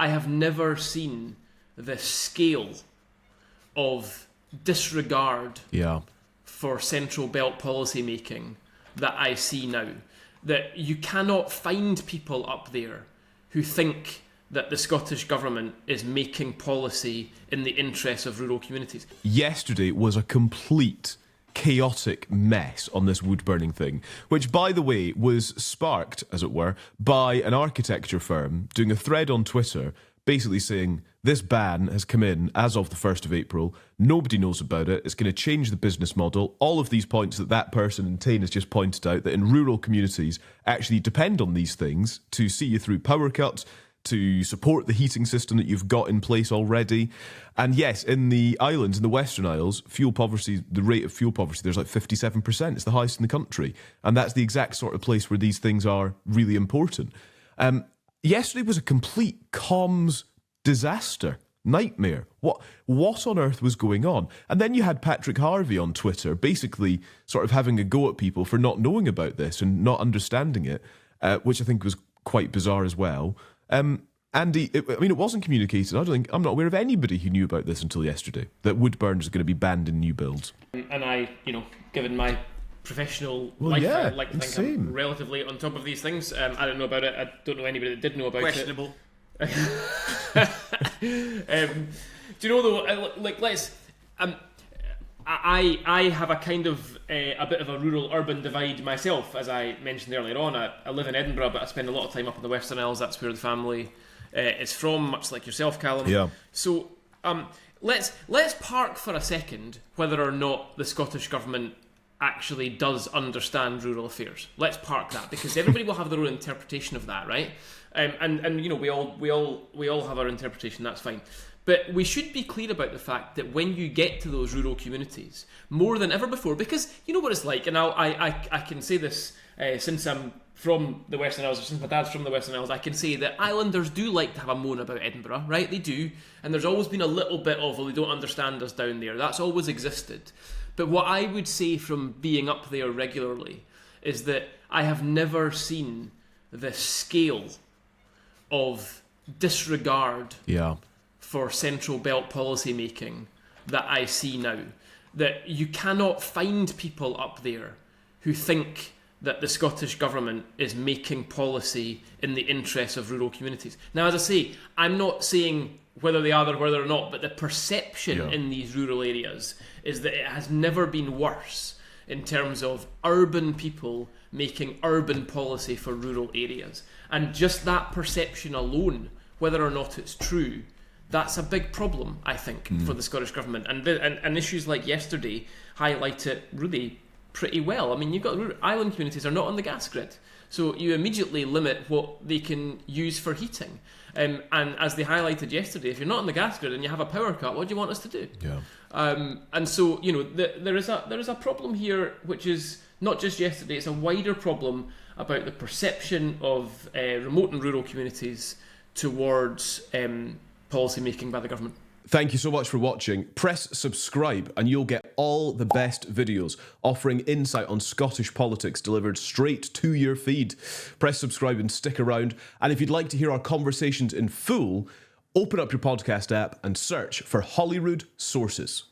I have never seen the scale of disregard for central belt policy making that I see now. That you cannot find people up there who think that the Scottish Government is making policy in the interests of rural communities. Yesterday was a complete chaotic mess on this wood burning thing, which, by the way, was sparked, as it were, by an architecture firm doing a thread on Twitter basically saying this ban has come in as of the 1st of April. Nobody knows about it. It's going to change the business model. All of these points that person in Tain has just pointed out, that in rural communities actually depend on these things to see you through power cuts, to support the heating system that you've got in place already. And yes, in the islands, in the Western Isles, fuel poverty, the rate of fuel poverty, there's like 57%. It's the highest in the country. And that's the exact sort of place where these things are really important. Yesterday was a complete comms disaster. Nightmare. What on earth was going on? And then you had Patrick Harvey on Twitter basically sort of having a go at people for not knowing about this and not understanding it, which I think was quite bizarre as well. Andy, it wasn't communicated. I'm not aware of anybody who knew about this until yesterday, that wood burners are going to be banned in new builds. And I, given my professional life, I like to think I'm relatively on top of these things. I don't know about it. I don't know anybody that did know about Questionable. it. Do you know though? Let's. I have a kind of a bit of a rural-urban divide myself, as I mentioned earlier on. I live in Edinburgh, but I spend a lot of time up in the Western Isles. That's where the family is from, much like yourself, Calum. Yeah. So let's park for a second whether or not the Scottish Government actually does understand rural affairs. Let's park that, because everybody will have their own interpretation of that, right? And we all have our interpretation. That's fine. But we should be clear about the fact that when you get to those rural communities, more than ever before, because you know what it's like, and I can say this since I'm from the Western Isles, or since my dad's from the Western Isles, I can say that Islanders do like to have a moan about Edinburgh, right? They do. And there's always been a little bit of, well, they don't understand us down there. That's always existed. But what I would say from being up there regularly is that I have never seen the scale of disregard for central belt policy making that I see now. That you cannot find people up there who think that the Scottish Government is making policy in the interests of rural communities. Now, as I say, I'm not saying whether they are or whether or not, but the perception in these rural areas is that it has never been worse in terms of urban people making urban policy for rural areas. And just that perception alone, whether or not it's true, that's a big problem, I think, for the Scottish Government. And issues like yesterday highlight it really pretty well. I mean, you've got island communities are not on the gas grid, so you immediately limit what they can use for heating. And as they highlighted yesterday, if you're not on the gas grid and you have a power cut, what do you want us to do? And so there is a problem here, which is not just yesterday. It's a wider problem about the perception of remote and rural communities towards policy making by the government. Thank you so much for watching. Press subscribe and you'll get all the best videos offering insight on Scottish politics delivered straight to your feed. Press subscribe and stick around. And if you'd like to hear our conversations in full, open up your podcast app and search for Holyrood Sources.